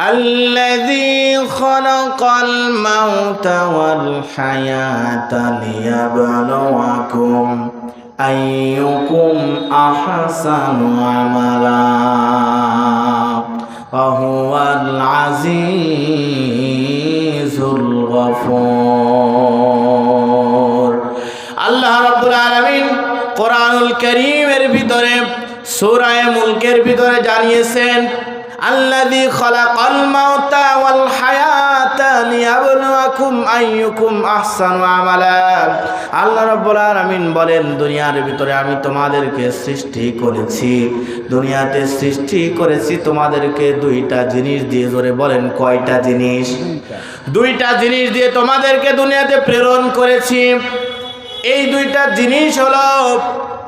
الذي خلق الموت والحياة ليبلوكم أيكم أحسن عملا وهو العزيز الغفور আল্লাহ রাব্বুল আলামিন কোরআনুল কারীমের ভিতরে সূরা মুলকের ভিতরে জানিয়েছেন আল্লাযী খালাকাল মাউতা ওয়াল হায়াতা লিয়াবলুয়াকুম আইয়ুকুম আহসানু আমালা। আল্লাহ রাব্বুল আলামিন বলেন, দুনিয়ার ভিতরে আমি তোমাদেরকে সৃষ্টি করেছি, দুনিয়াতে সৃষ্টি করেছি তোমাদেরকে দুইটা জিনিস দিয়ে। জোরে বলেন, কয়টা জিনিস? দুইটা জিনিস দিয়ে তোমাদেরকে দুনিয়াতে প্রেরণ করেছি। এই দুইটা জিনিস হলো,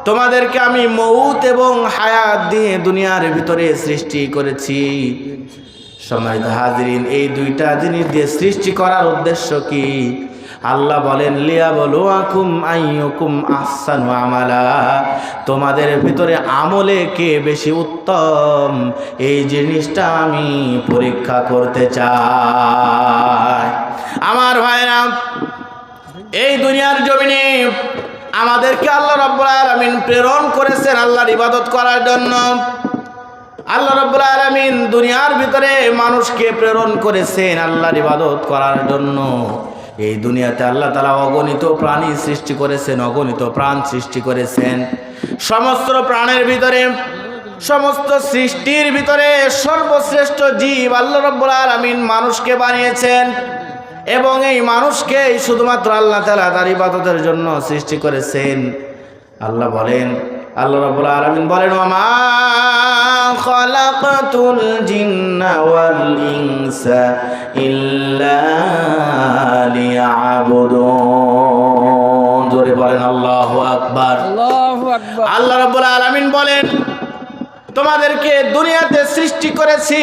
তোমাদেরকে আমি মউত এবং হায়াত দিয়ে দুনিয়ার ভিতরে সৃষ্টি করেছি। সম্মানিত হাজিরিন, এই দুইটা জিনিস দিয়ে সৃষ্টি করার উদ্দেশ্য কি? আল্লাহ বলেন, লিয়াবলুয়াকুম আইয়ুকুম আহসানু আমালা, তোমাদের ভিতরে আমলে কে বেশি উত্তম, এই জিনিসটা আমি পরীক্ষা করতে চাই। আমার ভাইরা, এই দুনিয়ার জমিনে আমাদেরকে আল্লাহ রাব্বুল আলামিন প্রেরণ করেছেন আল্লাহর ইবাদত করার জন্য। আল্লাহ রাব্বুল আলামিন দুনিয়ার ভিতরে মানুষকে প্রেরণ করেছেন আল্লাহর ইবাদত করার জন্য। এই দুনিয়াতে আল্লাহ তাআলা অগণিত প্রাণী সৃষ্টি করেছেন, অগণিত প্রাণ সৃষ্টি করেছেন। সমস্ত প্রাণের ভিতরে, সমস্ত সৃষ্টির ভিতরে সর্বশ্রেষ্ঠ জীব আল্লাহ রাব্বুল আলামিন মানুষকে বানিয়েছেন এবং এই মানুষকে শুধুমাত্র আল্লাহ তাআলা তার ইবাদতের জন্য সৃষ্টি করেছেন। আল্লাহ বলেন, আল্লাহ রাব্বুল আলামিন বলেন, ওয়ামা খালাকাতুল জিন্না ওয়াল ইনসা ইল্লা লিয়াবুদুন। জোরে বলেন আল্লাহু আকবার, আল্লাহু আকবার। আল্লাহ রাব্বুল আলামিন বলেন, তোমাদেরকে দুনিয়াতে সৃষ্টি করেছি,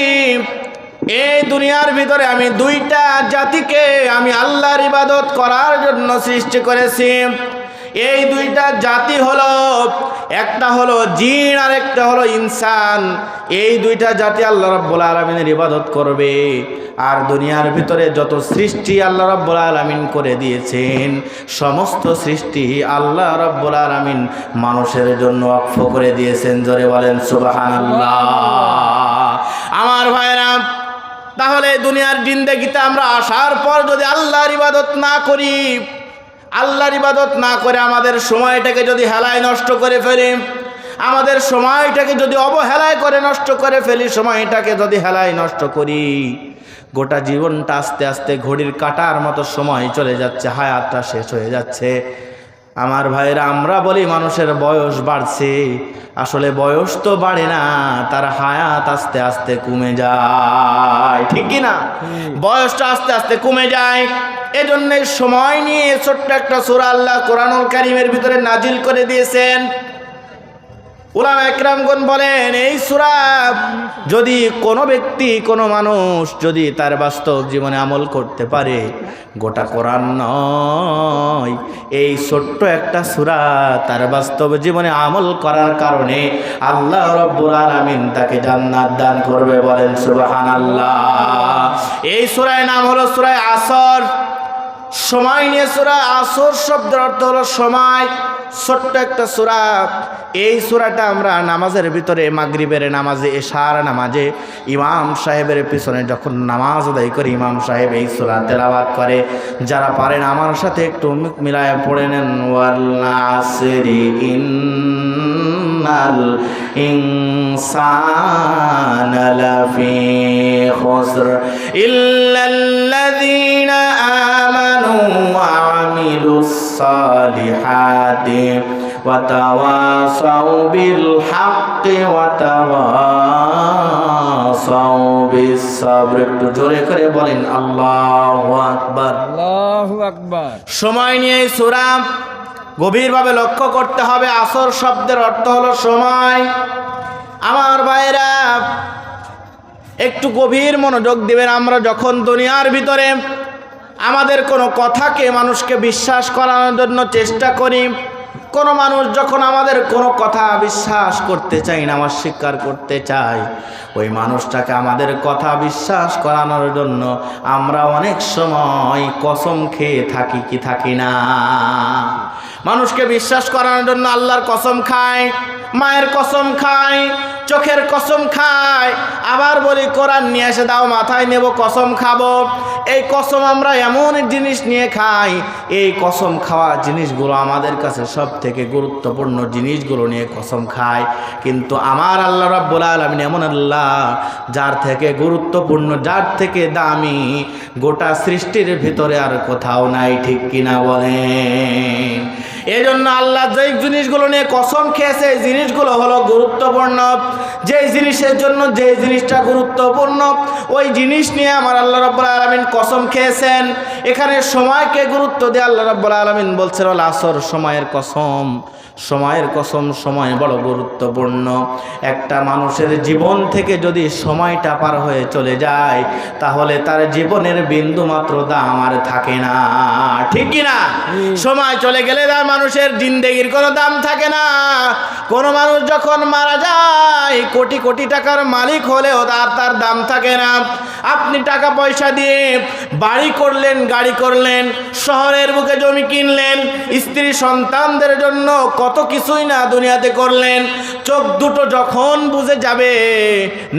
এই দুনিয়ার ভিতরে আমি দুইটা জাতিকে আমি আল্লাহর ইবাদত করার জন্য সৃষ্টি করেছি। এই দুইটা জাতি হলো, একটা হলো জিন আর একটা হলো ইনসান। এই দুইটা জাতি আল্লাহ রাব্বুল আলামিনের ইবাদত করবে। আর দুনিয়ার ভিতরে যত সৃষ্টি আল্লাহ রাব্বুল আলামিন করে দিয়েছেন, সমস্ত সৃষ্টি আল্লাহ রাব্বুল আলামিন মানুষের জন্য ওয়াকফ করে দিয়েছেন। জোরে বলেন সুবহানাল্লাহ। আমার ভাইরা, তাহলে দুনিয়ার জিন্দেগিতে আমরা আসার পর যদি আল্লাহর ইবাদত না করি, আল্লাহর ইবাদত না করে আমাদের সময়টাকে যদি হেলায় নষ্ট করে ফেলি, আমাদের সময়টাকে যদি অবহেলায় করে নষ্ট করে ফেলি, সময়টাকে যদি হেলায় নষ্ট করি, গোটা জীবনটা আস্তে আস্তে ঘড়ির কাঁটার মতো সময় চলে যাচ্ছে, হায়াতটা শেষ হয়ে যাচ্ছে। আমার ভাইরা, আমরা বলি মানুষের বয়স বাড়ছে, আসলে বয়স তো বাড়ে না, তার হায়াত আস্তে আস্তে কমে যায়, ঠিক কি না? বয়সটা আস্তে আস্তে কমে যায়। এজন্য সময় নিয়ে ছোট্ট একটা সূরা আল্লাহ কোরআনুল কারীমের ভিতরে নাজিল করে দিয়েছেন। উলামা ইকরামগণ বলেন, এই সূরা যদি কোনো ব্যক্তি, কোনো মানুষ যদি তার বাস্তব জীবনে আমল করতে পারে, গোটা কোরআন নয়, এই ছোট্ট একটা সূরা তার বাস্তব জীবনে আমল করার কারণে আল্লাহ রাব্বুল আলামিন তাকে জান্নাত দান করবে। বলেন সুবহানাল্লাহ। এই সূরার নাম হলো সূরা আসর। সময় নিয়ে সূরা আসর শব্দের অর্থ হলো সময়। ছোট্ট একটা সূরা। এই সূরাটা আমরা নামাজের ভিতরে, মাগরিবের নামাজে, এশার নামাজে ইমাম সাহেবের পিছনে যখন নামাজ আদায় করে ইমাম সাহেব এই সূরা তেলাওয়াত করে। যারা পারেন আমার সাথে একটু মিলায় পড়ে নেন, ওয়াল আসরি ইন্নাল ইনসানা লাফি খুসর ইল্লাল্লাযীনা আমানু ওয়া আমিলুস সালিহাতি ওয়াতাওয়াসাউ বিল হাক্কি ওয়াতাওয়াসাউ বিস সাবর। একটু জোরে করে বলেন আল্লাহু আকবার, আল্লাহু আকবার। সময় নিয়ে সূরা গভীরভাবে লক্ষ্য করতে হবে। আসর শব্দের অর্থ হলো সময়। আমার ভাইরা, একটু গভীর মনোযোগ দিবেন। আমরা যখন দুনিয়ার ভিতরে আমাদের কোনো কথাকে মানুষকে বিশ্বাস করানোর জন্য চেষ্টা করি, কোনো মানুষ যখন আমাদের কোনো কথা বিশ্বাস করতে চাই না, আমার স্বীকার করতে চাই, ওই মানুষটাকে আমাদের কথা বিশ্বাস করানোর জন্য আমরা অনেক সময় কসম খেয়ে থাকি কি থাকি না? মানুষকে বিশ্বাস করানোর জন্য আল্লাহর কসম খায়, মায়ের কসম খায়, চোখের কসম খায়, আবার বলি কোরআন নিয়ে এসে দাও মাথায় নেব কসম খাবো। এই কসম আমরা এমন জিনিস নিয়ে খাই, এই কসম খাওয়া জিনিসগুলো আমাদের কাছে সব থেকে গুরুত্বপূর্ণ জিনিসগুলো নিয়ে কসম খায়। কিন্তু আমার আল্লাহ রাব্বুল আলামিন এমন আল্লাহ, যার থেকে গুরুত্বপূর্ণ, যার থেকে দামি গোটা সৃষ্টির ভিতরে আর কোথাও নাই, ঠিক কিনা বলেন? এই জন্য আল্লাহ যেই জিনিসগুলো নিয়ে কসম খেয়েছে এই জিনিসগুলো হলো গুরুত্বপূর্ণ। যেই জিনিসের জন্য যে জিনিসটা গুরুত্বপূর্ণ ওই জিনিস নিয়ে আমার আল্লাহ রাব্বুল আলামিন কসম খেয়েছেন। এখানে সময়কে গুরুত্ব দিয়ে আল্লাহ রাব্বুল আলামিন বলছেন ওয়াল আসর, সময়ের কসম, সময়ের কসম, সময় বড় গুরুত্বপূর্ণ। একটা মানুষের জীবন থেকে যদি সময়টা পার হয়ে চলে যায় তাহলে তার জীবনের বিন্দু মাত্র দাম আর থাকে না, ঠিক কিনা? সময় চলে গেলে তার মানুষের জিন্দেগির কোনো দাম থাকে না। কোনো মানুষ যখন মারা যায় কোটি কোটি টাকার মালিক হলেও তার দাম থাকে না। আপনি টাকা পয়সা দিয়ে বাড়ি করলেন, গাড়ি করলেন, শহরের বুকে জমি কিনলেন, স্ত্রী সন্তানদের জন্য কত কিছুই না দুনিয়াতে করলেন। চোখ দুটো যখন বুঝে যাবে,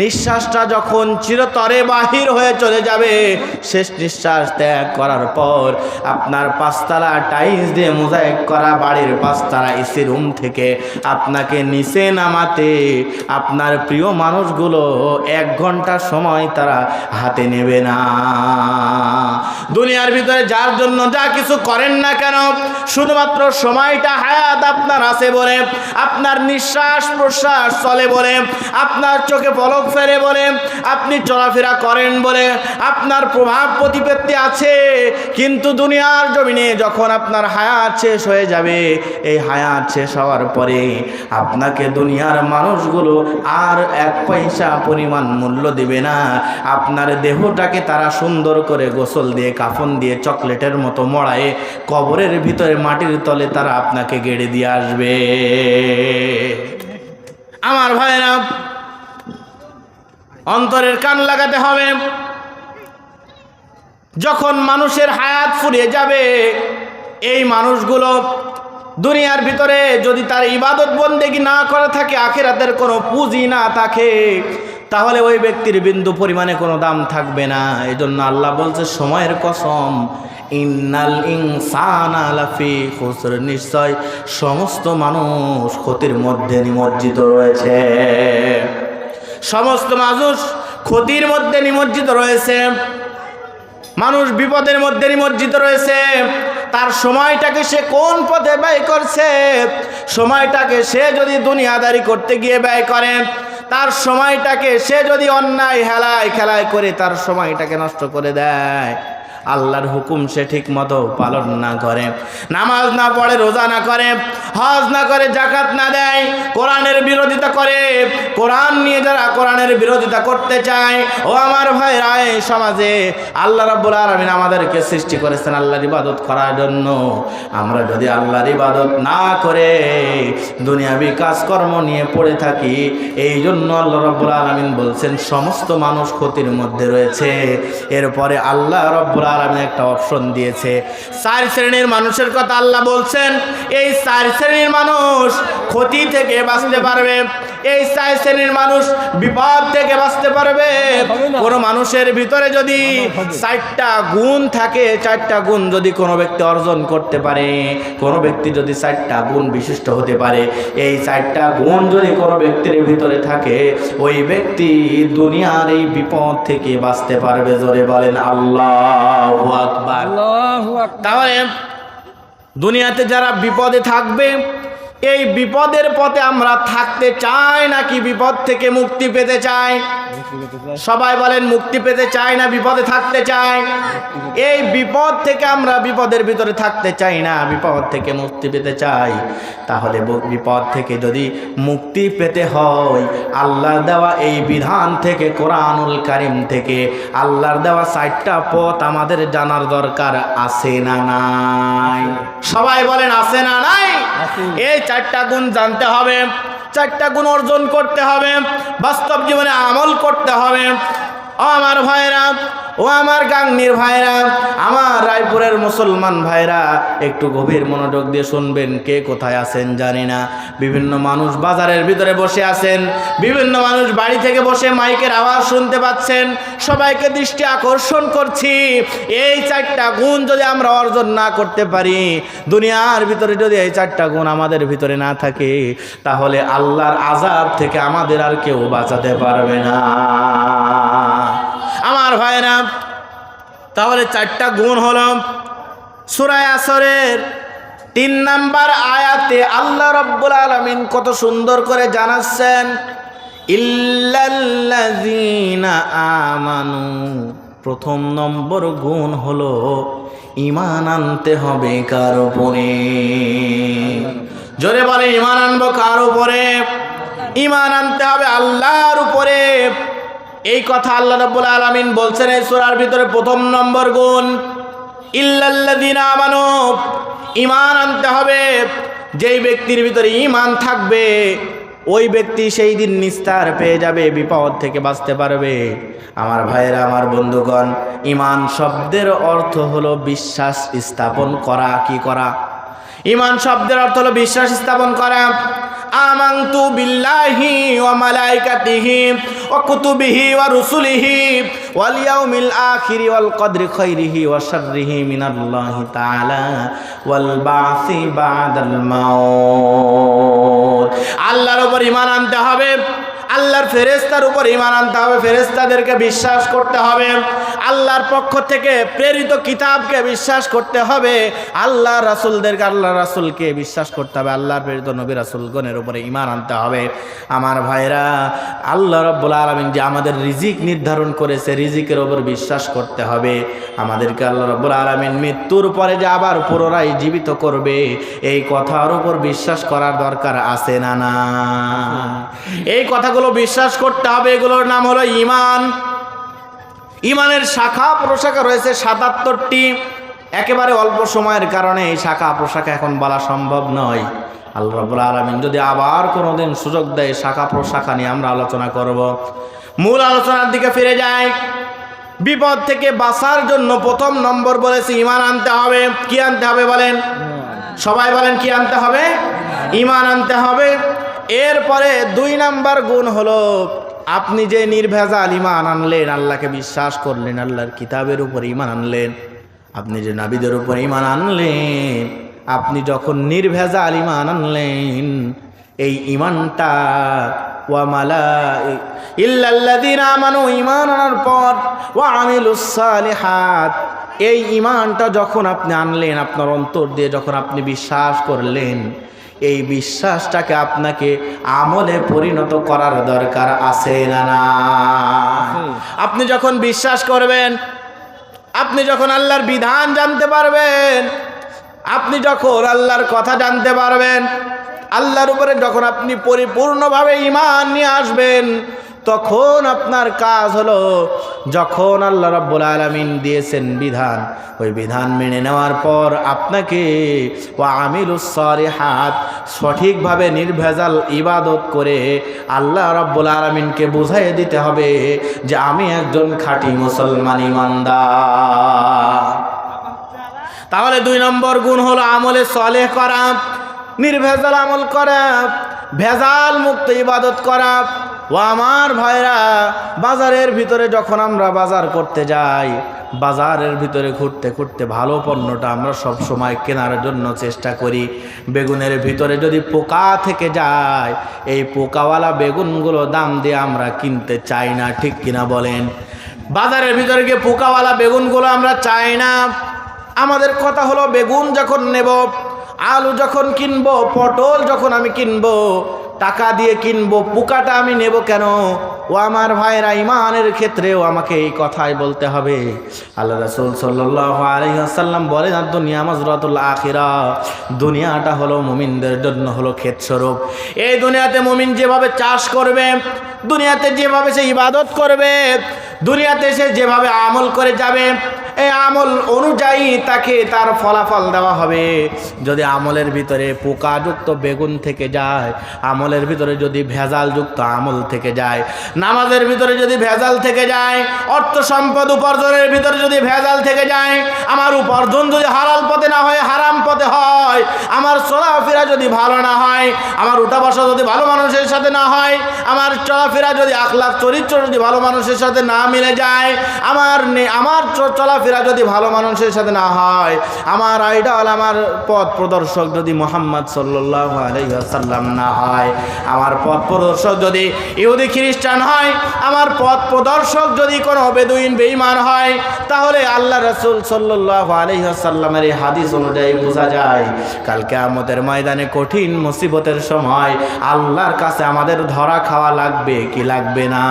নিঃশ্বাসটা যখন চিরতরে বাহির হয়ে চলে যাবে, শেষ নিঃশ্বাস ত্যাগ করার পর আপনার পাঁচতলা টাইলস দিয়ে মোজাইক করা বাড়ির পাঁচতলা এসি রুম থেকে আপনাকে নিচে নামাতে আপনার প্রিয় মানুষগুলো 1 ঘন্টা সময় তারা হাতে নেবে না। দুনিয়ার ভিতরে যার জন্য যা কিছু করেন না কেন, শুধুমাত্র সময়টা হায়াত আপনার আছে বলে, আপনার নিঃশ্বাস প্রশ্বাস চলে বলে, আপনার চোখে পলক ফেলে বলে, আপনি চলাফেরা করেন বলে, আপনার প্রভাব প্রতিপত্তি আছে। কিন্তু দুনিয়ার জমিনে যখন আপনার হায়াত শেষ হয়ে যাবে, এই হায়াত শেষ হওয়ার পরে আপনাকে দুনিয়ার মানুষগুলো আর 1 পয়সা পরিমাণ মূল্য দিবে না। আপনার দেহটাকে তারা সুন্দর করে গোসল দিয়ে, কাফন দিয়ে, চকলেটের মতো মড়ায়ে কবরের ভিতরে মাটির তলে তারা আপনাকে গেড়ে দিয়ে আসবে। আমার ভাইরা, অন্তরের কান লাগাতে হবে। যখন মানুষের হায়াত ফুরিয়ে যাবে, এই মানুষগুলো দুনিয়ার ভিতরে যদি তার ইবাদত বন্দেগী না করে থাকে, আখিরাতের কোনো পুঁজি না থাকে, তাহলে ওই ব্যক্তির বিন্দু পরিমাণে কোনো দাম থাকবে না। এই জন্য আল্লাহ বলছে সময়ের কসম, ইন্নাল ইনসানা লাফি খুসর, নিশ্চয় সমস্ত মানুষ ক্ষতির মধ্যে নিমজ্জিত রয়েছে। সমস্ত মানুষ ক্ষতির মধ্যে নিমজ্জিত রয়েছে, মানুষ বিপদের মধ্যে নিমজ্জিত রয়েছে। তার সময়টাকে সে কোন পথে ব্যয় করছে, সময়টাকে সে যদি দুনিয়াদারি করতে গিয়ে ব্যয় করে, তার সময়টাকে সে যদি অন্যায় হেলায় খেলায় করে তার সময়টাকে নষ্ট করে দেয়, আল্লাহর হুকুম সে ঠিক মতো পালন না করে, নামাজ না পড়ে, রোজা না করে, হজ না করে, জাকাত না দেয়, কোরআনের বিরোধিতা করে, কোরআন নিয়ে যারা কোরআনের বিরোধিতা করতে চায়, ও আমার ভাইরা, এই সমাজে আল্লাহ রাব্বুল আলামিন আমাদেরকে সৃষ্টি করেছেন আল্লাহর ইবাদত করার জন্য। আমরা যদি আল্লাহর ইবাদত না করে দুনিয়াবি কাজকর্ম নিয়ে পড়ে থাকি, এই জন্য আল্লাহ রাব্বুল আলামিন বলছেন সমস্ত মানুষ ক্ষতির মধ্যে রয়েছে। এরপরে আল্লাহ রাব্বুল আলামিন একটা অপশন দিয়েছে, 4 শ্রেণীর মানুষের কথা আল্লাহ বলছেন। এই 4 শ্রেণীর মানুষ ক্ষতি থেকে বাঁচতে পারবে, এই 4 শ্রেণীর মানুষ বিপদ থেকে বাঁচতে পারবে। কোনো মানুষের ভিতরে যদি 4টা গুণ থাকে, 4টা গুণ যদি কোনো ব্যক্তি অর্জন করতে পারে, কোনো ব্যক্তি যদি 4টা গুণ বিশিষ্ট হতে পারে, এই 4টা গুণ যদি কোনো ব্যক্তির ভিতরে থাকে, ওই ব্যক্তি দুনিয়ার এই বিপদ থেকে বাঁচতে পারবে। জোরে বলেন আল্লাহু আকবার। তাহলে দুনিয়াতে যারা বিপদে থাকবে, এই বিপদের পথে আমরা থাকতে চাই নাকি বিপদ থেকে মুক্তি পেতে চাই? সবাই বলেন মুক্তি পেতে চাই না বিপদে থাকতে চাই? এই বিপদ থেকে আমরা বিপদের ভিতরে থাকতে চাই না, বিপদ থেকে মুক্তি পেতে চাই। তাহলে বিপদ থেকে যদি মুক্তি পেতে হয় আল্লাহর দেওয়া এই বিধান থেকে, কোরআনুল কারীম থেকে আল্লাহর দেওয়া 4টা পথ আমাদের জানার দরকার আছে না নাই? সবাই বলেন আছে না নাই? এই 4টা গুণ জানতে হবে, 4টা গুণ অর্জন করতে হবে, বাস্তব জীবনে আমল করতে হবে। ও আমার ভাইরা, ও আমার গাংনীর ভাইরা, আমার রায়পুরের মুসলমান ভাইরা, একটু গভীর মনোযোগ দিয়ে শুনবেন। কে কোথায় আছেন জানি না, বিভিন্ন মানুষ বাজারের ভিতরে বসে আছেন, বিভিন্ন মানুষ বাড়ি থেকে বসে মাইকের আওয়াজ শুনতে পাচ্ছেন। সবাইকে দৃষ্টি আকর্ষণ করছি, এই 4টা গুণ যদি আমরা অর্জন না করতে পারি, দুনিয়ার ভিতরে যদি এই 4টা গুণ আমাদের ভিতরে না থাকে, তাহলে আল্লাহর আযাব থেকে আমাদের আর কেউ বাঁচাতে পারবে না। আমার ভাইরা, তাহলে 4টা গুণ হলো সূরা আসরের 3 নাম্বার আয়াতে আল্লাহ রাব্বুল আলামিন কত সুন্দর করে জানাচ্ছেন, ইল্লাল্লাযীনা আমানু। প্রথম নম্বর গুণ হলো ঈমান আনতে হবে কার উপরে? জোরে বলে ঈমান আনবো কার উপরে? ঈমান আনতে হবে আল্লাহর উপরে। এই কথা আল্লাহ রাব্বুল আলামিন বলছেন এই সূরার ভিতরে। প্রথম নম্বর গুণ ইল্লাল্লাযীনা আমানু, ঈমান আনতে হবে। যেই ব্যক্তির ভিতরে ঈমান থাকবে ওই ব্যক্তি সেই দিন নিস্তার পেয়ে যাবে, বিপদ থেকে বাঁচতে পারবে। আমার ভাইয়েরা, আমার বন্ধুগণ, ঈমান শব্দের অর্থ হলো বিশ্বাস স্থাপন করা। কি করা? ঈমান শব্দের অর্থ হলো বিশ্বাস স্থাপন করা। আমানতু বিল্লাহি ওয়া মালাইকাতিহি ওয়া কুতুবিহি ওয়া রুসুলিহি ওয়াল ইয়াউমিল আখিরি ওয়াল কদরি খাইরিহি ওয়া শাররিহি মিনাল্লাহি তাআলা ওয়াল বাসি বাদাল মাউত। আল্লাহর উপর ঈমান আনতে হবে, আল্লাহর ফেরেশতার উপর ঈমান আনতে হবে, ফেরেশতাদেরকে বিশ্বাস করতে হবে, আল্লাহর পক্ষ থেকে প্রেরিত কিতাবকে বিশ্বাস করতে হবে, আল্লাহ রাসূলদেরকে, আল্লাহ রাসূলকে বিশ্বাস করতে হবে, আল্লাহর প্রেরিত নবী রাসূলগণের উপরে ঈমান আনতে হবে। আমার ভাইরা, আল্লাহ রাব্বুল আলামিন যে আমাদের রিজিক নির্ধারণ করেছে, রিজিকের উপর বিশ্বাস করতে হবে। আমাদেরকে আল্লাহ রাব্বুল আলামিন মৃত্যুর পরে যে আবার পুনরায় জীবিত করবে, এই কথার উপর বিশ্বাস করার দরকার আছে না না? এই কথাগুলো বিশ্বাস করতে হবে। এগুলোর নাম হলো ঈমান। ঈমানের শাখা প্রশাখা রয়েছে 77টি। একেবারে অল্প সময়ের কারণে এই শাখা প্রশাখা এখন বলা সম্ভব নয়। আল্লাহ রাব্বুল আলামিন যদি আবার কোনোদিন সুযোগ দেয়, শাখা প্রশাখা নিয়ে আমরা আলোচনা করব। মূল আলোচনার দিকে ফিরে যাই। বিপদ থেকে বাঁচার জন্য প্রথম নম্বর বলেছি ঈমান আনতে হবে। কি আনতে হবে বলেন? সবাই বলেন কি আনতে হবে? ঈমান আনতে হবে। এরপরে 2 নাম্বার গুণ হলো আপনি যে নির্ভেজাল ঈমান আনলেন, আল্লাহকে বিশ্বাস করলেন, আল্লাহর কিতাবের উপর ঈমান আনলেন, আপনি যে নবীদের উপর ঈমান আনলেন, আপনি যখন নির্ভেজাল ঈমান আনলেন, এই ঈমানটা ওয়া ইল্লাল্লাযীনা আমানু, ঈমান আনার পর ওয়া আমিলুস সালিহাত, এই ঈমানটা যখন আপনি আনলেন, আপনার অন্তর দিয়ে যখন আপনি বিশ্বাস করলেন, এই বিশ্বাসটাকে আপনাকে আমলে পরিণত করার দরকার আছে না না? আপনি যখন বিশ্বাস করবেন, আপনি যখন আল্লাহর বিধান জানতে পারবেন, আপনি যখন আল্লাহর কথা জানতে পারবেন, আল্লাহর উপরে যখন আপনি পরিপূর্ণভাবে ঈমান নিয়ে আসবেন, তখন আপনার কাজ হলো, যখন আল্লাহ রাব্বুল আলামিন দিয়েছেন বিধান, ওই বিধান মেনে নেওয়ার পর আপনাকে ওয়া আমিলুস সালিহাত, সঠিকভাবে নির্ভেজাল ইবাদত করে আল্লাহ রাব্বুল আলামিনকে বুঝাইয়ে দিতে হবে যে আমি একজন খাঁটি মুসলমান ঈমানদার। তাহলে 2 নম্বর গুণ হলো আমলে সালেহ করা, নির্ভেজাল আমল করা, ভেজাল মুক্ত ইবাদত করা। ও আমার ভাইরা, বাজারের ভিতরে যখন আমরা বাজার করতে যাই, বাজারের ভিতরে ঘুরতে ঘুরতে ভালো পণ্যটা আমরা সব সময় কেনার জন্য চেষ্টা করি। বেগুনের ভিতরে যদি পোকা থেকে যায়, এই পোকাওয়ালা বেগুনগুলো দাম দিয়ে আমরা কিনতে চাই না, ঠিক কিনা বলেন? বাজারের ভিতরে গিয়ে পোকাওয়ালা বেগুনগুলো আমরা চাই না। আমাদের কথা হলো, বেগুন যখন নেব, আলু যখন কিনবো, পটল যখন আমি কিনবো, টাকা দিয়ে কিনবো, পোকাটা আমি নেব কেন? ও আমার ভাইরা, ইমানের ক্ষেত্রেও আমাকে এই কথাই বলতে হবে। আল্লাহ রাসূল সাল্লাল্লাহু আলাইহি ওয়াসাল্লাম বলেন, দুনিয়া মাজরাতুল আখিরা, দুনিয়াটা হলো মুমিনদের জন্য হলো ক্ষেতস্বরূপ। এই দুনিয়াতে মুমিন যেভাবে চাষ করবে, দুনিয়াতে যেভাবে সে ইবাদত করবে, দুনিয়াতে সে যেভাবে আমল করে যাবে, এই আমল অনুযায়ী তাকে তার ফলাফল দেওয়া হবে। যদি আমলের ভিতরে পোকাযুক্ত বেগুন থেকে যায়, আমলের ভিতরে যদি ভেজালযুক্ত আমল থেকে যায়, নামাজের ভিতরে যদি ভেজাল থেকে যায়, অর্থ সম্পদ উপার্জনের ভিতরে যদি ভেজাল থেকে যায়, আমার উপার্জন যদি হালাল পথে না হয় হারাম পথে হয়, আমার চলাফেরা যদি ভালো না হয়, আমার উঠা বসা যদি ভালো মানুষের সাথে না হয়, আমার চলাফেরা যদি আখলাক চরিত্র যদি ভালো মানুষের সাথে না মিলে যায়, আমার চলাফেরা যদি ভালো মানুষের সাথে না হয়, আমার আইডল আমার পথ প্রদর্শক যদি মুহাম্মদ সাল্লাল্লাহু আলাইহি ওয়াসাল্লাম না হয়, আমার পথ প্রদর্শক যদি ইহুদি খ্রিস্টান হয়, আমার পথ প্রদর্শক যদি কোনো বেদুইন বেঈমান হয়, তাহলে আল্লাহ রাসূল সাল্লাল্লাহু আলাইহি ওয়াসাল্লামের এই হাদিস অনুযায়ী বোঝা যায় কাল কিয়ামতের ময়দানে কঠিন মুসিবতের সময় আল্লাহর কাছে আমাদের ধরা খাওয়া লাগবে কি লাগবে না?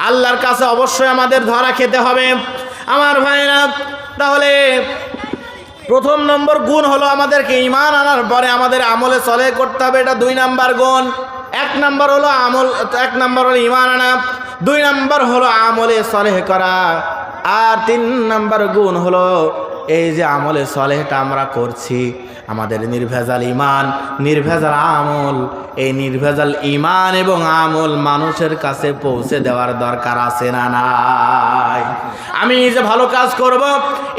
আল্লাহর কাছে অবশ্যই আমাদের ধরা খেতে হবে আমার ভাইরা। তাহলে প্রথম নম্বর গুণ হলো আমাদেরকে ঈমান আনার পরে আমাদের আমলে সলেহ করতে হবে, এটা 2 নাম্বার গুণ। 1 নাম্বার হলো আমল, 1 নাম্বার হলো ঈমান আনা, 2 নাম্বার হলো আমলে সলেহ করা, আর 3 নাম্বার গুণ হলো এই যে আমলে সলেহটা আমরা করছি, আমাদের নির্ভেজাল ঈমান, নির্ভেজাল আমল, এই নির্ভেজাল ঈমান এবং আমল মানুষের কাছে পৌঁছে দেওয়ার দরকার আছে না নাই? আমি নিজে ভালো কাজ করব,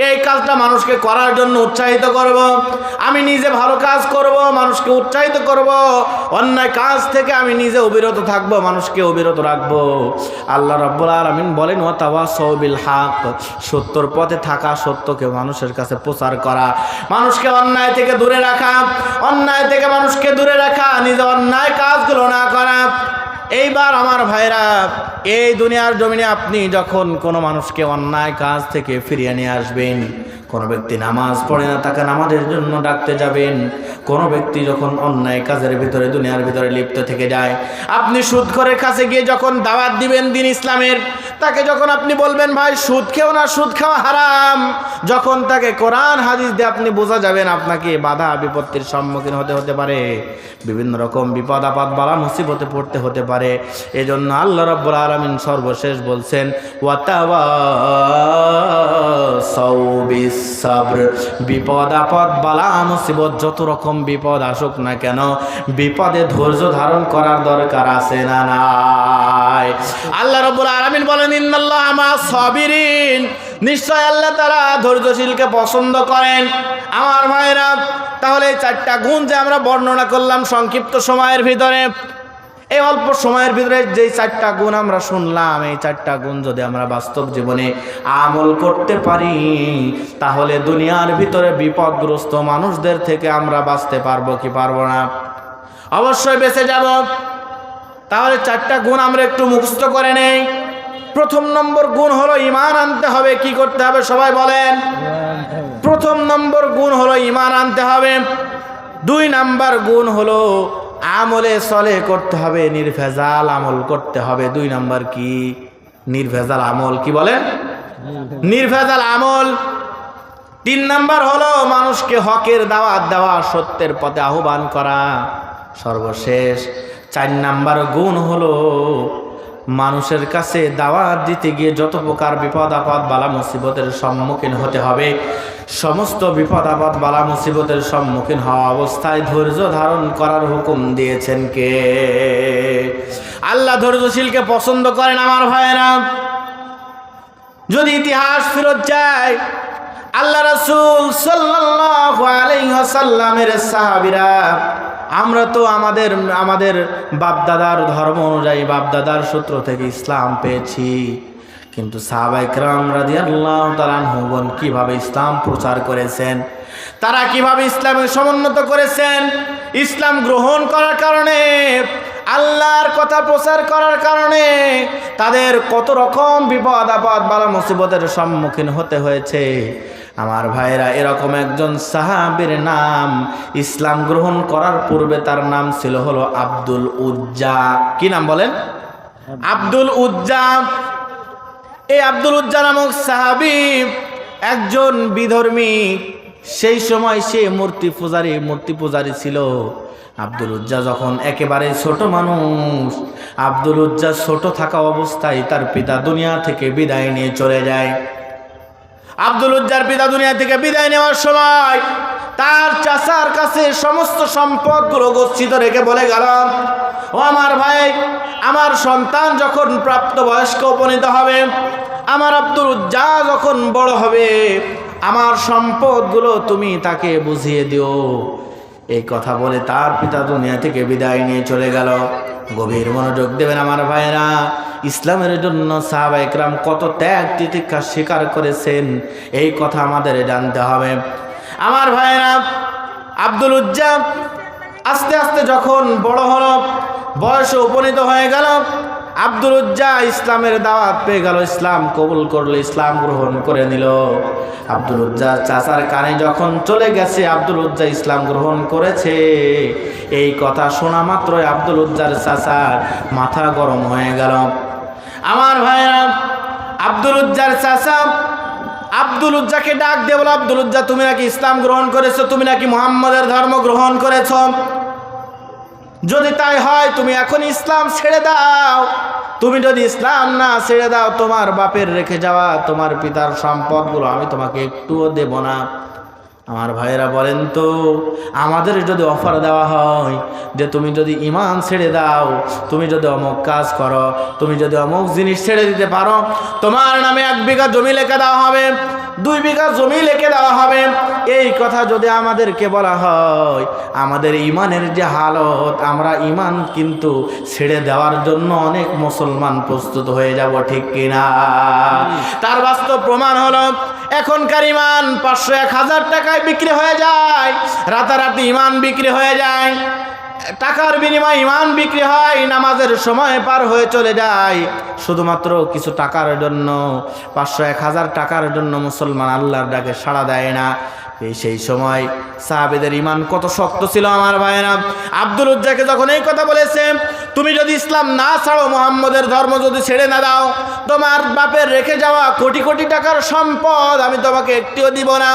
এই কাজটা মানুষকে করার জন্য উৎসাহিত করব। আমি নিজে ভালো কাজ করব, মানুষকে উৎসাহিত করব। অন্যায় কাজ থেকে আমি নিজে অবিরত থাকব, মানুষকে অবিরত রাখব। আল্লাহ রাব্বুল আলামিন বলেন, ওয়া তাওয়াসাউ বিল হক, সত্যর পথে থাকা, সত্যকে মানুষের কাছে প্রচার করা, মানুষকে অন্যায় থেকে দূরে রাখা, অন্যায় থেকে মানুষকে দূরে রাখা, নিজে অন্যায় কাজগুলো না করা। এইবার আমার ভাইরা, এই দুনিয়ার জমিনে আপনি যখন কোনো মানুষকে অন্যায় কাজ থেকে ফিরিয়ে নিয়ে আসবেন, কোনো ব্যক্তি নামাজ পড়ে না তাকে নামাজের জন্য ডাকতে যাবেন, কোনো ব্যক্তি যখন অন্যায় কাজের ভিতরে দুনিয়ার ভিতরে লিপ্ত থেকে যায়, আপনি সুদখোরের কাছে গিয়ে যখন দাওয়াত দিবেন দিন ইসলামের, তাকে যখন আপনি বলবেন ভাই সুদ খেও না, সুদ খাওয়া হারাম, যখন তাকে কোরআন হাদিস দিয়ে আপনি বোঝা যাবেন, আপনাকে বাধা বিপত্তির সম্মুখীন হতে পারে, বিভিন্ন রকম বিপদ আপদ বালা মুসিবতে পড়তে হতে পারে। এজন্য আল্লাহ রাব্বুল আলামিন সর্বশেষ বলছেন, ওয়া তাওয়াসাউ বিস সাবর, বিপদ আপদ বালা মুসিবত যত রকম বিপদ আসুক না কেন, বিপদে ধৈর্য ধারণ করার দরকার আছে না নাই? আল্লাহ রাব্বুল আলামিন বলেন, ইন্নাল্লাহা মা'আস সাবিরিন, নিশ্চয় আল্লাহ তাআলা ধৈর্যশীলকে পছন্দ করেন। আমার ভাইরা, তাহলে এই 4টা গুণ যে আমরা বর্ণনা করলাম সংক্ষিপ্ত সময়ের ভিতরে, এই অল্প সময়ের ভিতরে যেই 4টা গুণ আমরা শুনলাম, এই 4টা গুণ যদি আমরা বাস্তব জীবনে আমল করতে পারি, তাহলে দুনিয়ার ভিতরে বিপদগ্রস্ত মানুষদের থেকে আমরা বাঁচতে পারবো কি পারবো না? অবশ্যই বেঁচে যাব। তাহলে 4টা গুণ আমরা একটু মুখস্থ করে নেই। প্রথম নম্বর গুণ হলো ঈমান আনতে হবে। কি করতে হবে সবাই বলেন? প্রথম নম্বর গুণ হলো ঈমান আনতে হবে। 2 নাম্বার গুণ হলো আমলে সলেহ করতে হবে, নির্ভেজাল আমল করতে হবে। 2 নাম্বার কি? নির্ভেজাল আমল। কি বলেন? নির্ভেজাল আমল। 3 নাম্বার হলো মানুষকে হকের দাওয়াত দেওয়া, সত্যের পথে আহ্বান করা। সর্বশেষ 4 নাম্বার গুণ হলো মানুষের কাছে দাওয়াত দিতে গিয়ে যত প্রকার বিপদ আপদ বালা মুসিবতের সম্মুখীন হতে হবে, সমস্ত বিপদ আপদ বালা মুসিবতের সম্মুখীন হওয়া অবস্থায় ধৈর্য ধারণ করার হুকুম দিয়েছেন কে? আল্লাহ ধৈর্যশীলকে পছন্দ করেন আমার ভাইয়েরা। যদি ইতিহাস ফেরত যায়, আল্লাহ রাসূল সাল্লাল্লাহু আলাইহি ওয়াসাল্লামের সাহাবীরা, আমরা তো আমাদের বাপদাদার ধর্ম অনুযায়ী বাপদাদার সূত্র থেকে ইসলাম পেয়েছি, কিন্তু সাহাবায়ে কেরাম রাদিয়াল্লাহু তাআলা আনহুগণ কিভাবে ইসলাম প্রচার করেছেন, তারা কিভাবে ইসলামের সমুন্নত করেছেন, ইসলাম গ্রহণ করার কারণে, আল্লাহর কথা প্রচার করার কারণে তাদের কত রকম বিপদ আপদ বালা মুসিবতের সম্মুখীন হতে হয়েছে। আমার ভাইরা, এরকম একজন সাহাবীর নাম, ইসলাম গ্রহণ করার পূর্বে তার নাম ছিল হলো আব্দুল উজ্জা। কি নাম বলেন? আব্দুল উজ্জা, এই আব্দুল উজ্জা নামক সাহাবী একজন বিধর্মী। সেই সময় সে মূর্তি পূজারী ছিল। আব্দুল উজ্জা যখন একেবারে ছোট মানুষ, আব্দুল উজ্জা ছোট থাকা অবস্থায় তার পিতা দুনিয়া থেকে বিদায় নিয়ে চলে যায়। আব্দুল উজ্জার পিতা দুনিয়া থেকে বিদায় নেওয়ার সময় তার চাচার কাছে সমস্ত সম্পদগুলো গচ্ছিত রেখে বলে গেল, ও আমার ভাই, আমার সন্তান যখন প্রাপ্তবয়স্ক উপনীত হবে, আমার আব্দুল উজ্জা যখন বড় হবে, আমার সম্পদগুলো তুমি তাকে বুঝিয়ে দিও। এই কথা বলে তার পিতা দুনিয়া থেকে বিদায় নিয়ে চলে গেল। গভীর মনোযোগ দেবেন আমার ভাইরা, ইসলামের জন্য সাহাবা একরাম কত ত্যাগ তিতিক্ষা স্বীকার করেছেন, এই কথা আমাদের জানতে হবে। আমার ভাইরা, আব্দুল উজ্জা আস্তে আস্তে যখন বড় হলো, বয়সে উপনীত হয়ে গেল, আব্দুল উজ্জা ইসলামের দাওয়াত পেয়ে গেল, ইসলাম কবুল করলো, ইসলাম গ্রহণ করে নিল। আব্দুল উজ্জা চাচার কানে যখন চলে গেছে আব্দুল উজ্জা ইসলাম গ্রহণ করেছে, এই কথা শোনা মাত্রই আব্দুল উজ্জার চাচার মাথা গরম হয়ে গেল। আমার ভাইরা, আব্দুল উজ্জার চাচা আব্দুল উজ্জাকে ডাক দিয়ে বলো, আব্দুল উজ্জা, তুমি নাকি ইসলাম গ্রহণ করেছো, তুমি নাকি মুহাম্মদের ধর্ম গ্রহণ করেছো। যদি তাই হয় তুমি এখন ইসলাম ছেড়ে দাও। তুমি যদি ইসলাম না ছেড়ে দাও, তোমার বাপের রেখে যাওয়া তোমার পিতার সম্পদগুলো আমি তোমাকে একটুও দেব না। আমার ভাইয়েরা বলেন তো, আমাদের যদি অফার দেওয়া হয় যে তুমি যদি ঈমান ছেড়ে দাও, তুমি যদি অমুক কাজ করো, তুমি যদি অমুক জিনিস ছেড়ে দিতে পারো, তোমার নামে 1 বিঘা জমি লিখে দেওয়া হবে, 2 বিঘা জমি লিখে দেওয়া হবে, এই কথা যদি আমাদেরকে বলা হয়, আমাদের ঈমানের যে হালত, আমরা ঈমান কিন্তু ছেড়ে দেওয়ার জন্য অনেক মুসলমান প্রস্তুত হয়ে যাব, ঠিক কিনা? তার বাস্তব প্রমাণ হলো এখনকার ঈমান 500-1000 টাকায় বিক্রি হয়ে যায়, রাতারাতি ঈমান বিক্রি হয়ে যায়, টাকার বিনিময়ে ঈমান বিক্রি হয়, নামাজের সময় পার হয়ে চলে যায় শুধুমাত্র কিছু টাকার জন্য। 500-1000 টাকার জন্য মুসলমান আল্লাহর ডাকে সাড়া দেয় না। সেই সময় সাহাবীদের ঈমান কত শক্ত ছিল আমার ভাইয়েরা। আব্দুল উজ্জাকে যখন এই কথা বলেছে, তুমি যদি ইসলাম না ছাড়ো, মুহাম্মদের ধর্ম যদি ছেড়ে না দাও, তোমার বাপের রেখে যাওয়া কোটি কোটি টাকার সম্পদ আমি তোমাকে একটিও দিব না।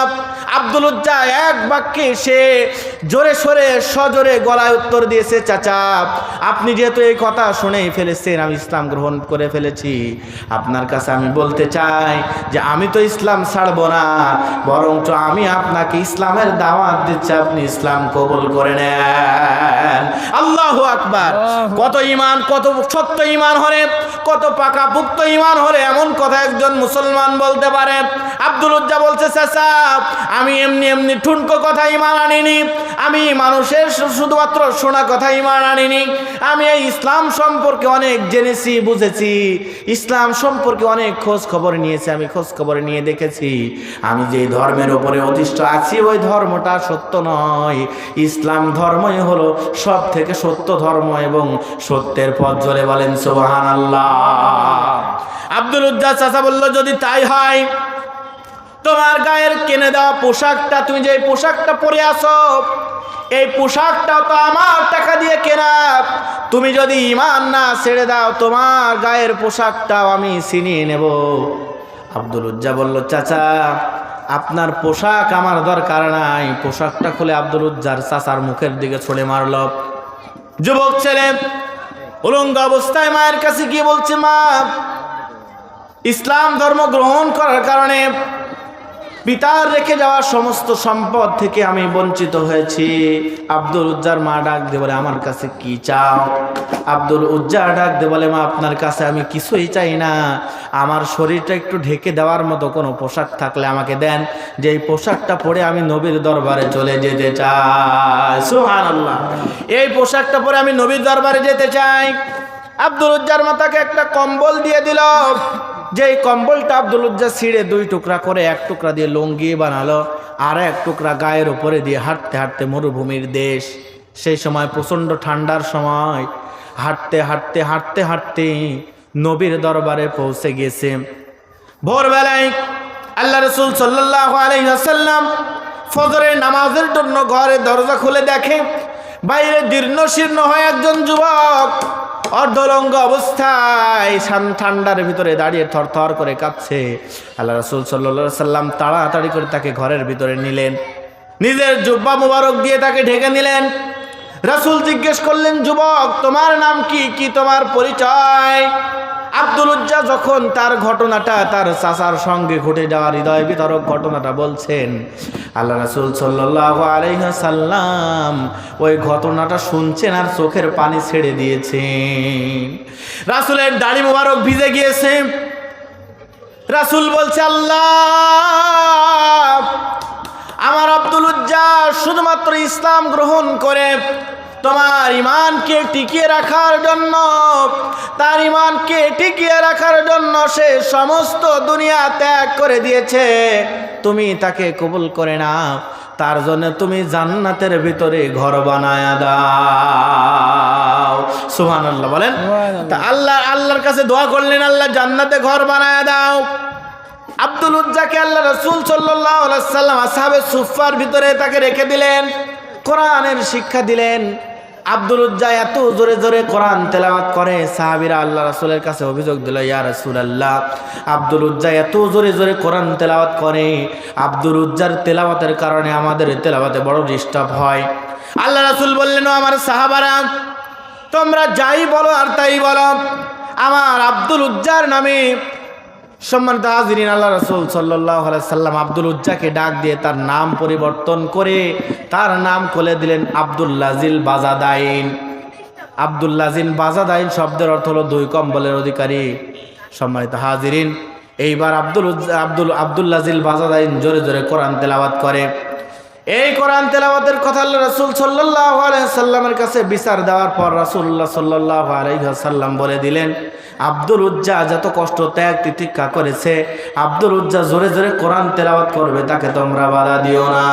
আব্দুল উজ্জা এক বাক্যে সে জোরে সোরে সজোরে গলায় উত্তর দিয়েছে, চাচা, আপনি যেহেতু এই কথা শুনেই ফেলেছেন, আমি ইসলাম গ্রহণ করে ফেলেছি, আপনার কাছে আমি বলতে চাই যে আমি তো ইসলাম ছাড়বো না, বরঞ্চ আমি আপনাকে ইসলামের দাওয়াত দিচ্ছি, আপনি ইসলাম কবুল করে নেন। আল্লাহু আকবার। কত ঈমান, কত সত্য ঈমান হলে, কত পাকাপুক্ত ঈমান হলে এমন কথা একজন মুসলমান বলতে পারে? আব্দুল উজ্জা বলছে, চাচা, আমি এমনি এমনি ঠুনকো কথা ঈমান আনিনি, আমি মানুষের শুধুমাত্র শোনা কথা ঈমান আনিনি, আমি এই ইসলাম সম্পর্কে অনেক জেনেছি, বুঝেছি, ইসলাম সম্পর্কে অনেক খোঁজ খবর নিয়েছি, আমি খোঁজ খবর নিয়ে দেখেছি, আমি যে ধর্মের উপরে অধিষ্ঠ আছি ওই ধর্মটা সত্য নয়, ইসলাম ধর্মই হলো সব থেকে সত্য ধর্ম এবং সত্যের পথ। জোরে বলেন সুবহানাল্লাহ। আব্দুল উজ্জা চাচা বলল, যদি তাই হয়, তোমার গায়ের কিনে দেওয়া পোশাকটা, তুমি যে পোশাকটা পরে আসো, এই পোশাকটা তো আমার টাকা দিয়ে কেনা, তুমি যদি ঈমান না ছেড়ে দাও, তোমার গায়ের পোশাকটাও আমি ছিনিয়ে নেব। আব্দুল উজ্জা বলল, চাচা, আপনার পোশাক আমার দরকার নাই। পোশাকটা খুলে আব্দুল উজ্জার চাচার মুখের দিকে ছুঁড়ে মারল। যুবক ছেলে উলঙ্গ অবস্থায় মায়ের কাছে গিয়ে বলছে, মা, ইসলাম ধর্ম গ্রহণ করার কারণে পিতার রেখে যাওয়া সমস্ত সম্পদ থেকে আমি বঞ্চিত হয়েছি। আব্দুল উজ্জার মা ডাক দিয়ে বলে, আমার কাছে কি চাও? আব্দুল উজ্জা ডাক দিয়ে বলে, মা, আপনার কাছে আমি কিছুই চাই না, আমার শরীরটা একটু ঢেকে দেওয়ার মতো কোনো পোশাক থাকলে আমাকে দেন, যে এই পোশাকটা পরে আমি নবীর দরবারে চলে যেতে চাই। সুবহানাল্লাহ। এই পোশাকটা পরে আমি নবীর দরবারে যেতে চাই। আব্দুল উজ্জার মাতাকে একটা কম্বল দিয়ে দিল, যেই কম্বলটা আব্দুল উজ্জা ছিঁড়ে 2 টুকরা করে 1 টুকরা দিয়ে লুঙ্গি বানালো, আর 1 টুকরা গায়ের উপরে দিয়ে হাঁটতে হাঁটতে মরুভূমির দেশ, সেই সময় প্রচণ্ড ঠান্ডার সময়, হাঁটতে হাঁটতে হাঁটতে হাঁটতে নবীর দরবারে পৌঁছে গেছে। ভোরবেলায় আল্লাহ রাসূল সাল্লাল্লাহু আলাইহি ওয়াসাল্লাম ফজরের নামাজের জন্য ঘরে দরজা খুলে দেখে বাইরে জীর্ণ শীর্ণ হয়ে একজন যুবক অর্ধলঙ্গ অবস্থায় ঠান্ডার ভিতরে দাঁড়িয়ে থরথর করে কাঁপছে। আল্লাহ রাসূল সাল্লাল্লাহু আলাইহি সাল্লাম তাড়াতাড়ি করে তাকে ঘরের ভিতরে নিলেন, নিজের জুব্বা মুবারক দিয়ে তাকে ঢেকে নিলেন। রাসূল জিজ্ঞেস করলেন, যুবক তোমার নাম কি, কি তোমার পরিচয়? আব্দুল উজ্জা যখন তার ঘটনাটা তার চাচার সঙ্গে ঘটে যাওয়া হৃদয় বিতরক ঘটনাটা বলছেন, আল্লাহ রাসূল সাল্লাল্লাহু আলাইহি সাল্লাম ওই ঘটনাটা শুনছেন আর চোখের পানি ছেড়ে দিয়েছেন। রাসূলের দাড়ি মুবারক ভিজে গিয়েছে। রাসূল বলছে, আল্লাহ, আমার আব্দুল উজ্জা শুধুমাত্র ইসলাম গ্রহণ করে তোমার ঈমানকে টিকিয়ে রাখার জন্য, তার ঈমানকে টিকিয়ে রাখার জন্য সে সমস্ত দুনিয়া ত্যাগ করে দিয়েছে। তুমি তাকে কবুল করে নাও, তার জন্য তুমি জান্নাতের ভিতরে ঘর বানায় দাও। সুবহানাল্লাহ বলেন। তা আল্লাহর কাছে দোয়া করলেন, আল্লাহ জান্নাতে ঘর বানায় দাও। আব্দুল উজ্জাকে আল্লাহ রাসূল সাল্লাল্লাহু আলাইহি সাল্লাম আসহাবে সুফফার ভিতরে তাকে রেখে দিলেন, কোরআনের শিক্ষা দিলেন। আব্দুল উজ্জা এত জোরে জোরে কোরআন তেলাওয়াত করে, সাহাবীরা আল্লাহ রাসূলের কাছে অভিযোগ দিল, ইয়া রাসূলুল্লাহ, আব্দুল উজ্জা এত জোরে জোরে কোরআন তেলাওয়াত করে, আব্দুল উজ্জার তেলাওয়াতের কারণে আমাদের তেলাওয়াতে বড় ডিস্টার্ব হয়। আল্লাহ রাসূল বললেন, ও আমার সাহাবারা, তোমরা যাই বলো আর তাই বলো, আমার আব্দুল উজ্জার নামে সম্মানিত হাজিরিন, আল্লাহ রাসূল সাল্লাল্লাহু আলাইহি সাল্লাম আব্দুল উজ্জাকে ডাক দিয়ে তার নাম পরিবর্তন করে তার নাম খুলে দিলেন আব্দুল্লাজিল বাজাদাইন। আব্দুল্লাজিল বাজাদাইন শব্দের অর্থ হলো দুই কম্বলের অধিকারী। সম্মানিত হাজিরিন, এইবার আব্দুল্লাজিল বাজাদাইন জোরে জোরে কোরআন তেলাওয়াত করে। এই কোরআন তেলাওয়াতের কথা আল্লাহ রাসূল সাল্লাল্লাহু আলাইহি সাল্লামের কাছে বিচার দেওয়ার পর রাসূলুল্লাহ সাল্লাল্লাহু আলাইহি সাল্লাম বলে দিলেন, আব্দুল উজ্জা যত কষ্ট ত্যাগ তিতিক্ষা করেছে, আব্দুল উজ্জা জোরে জোরে কোরআন তেলাওয়াত করবে, তাকে তোমরা বাধা দিও না।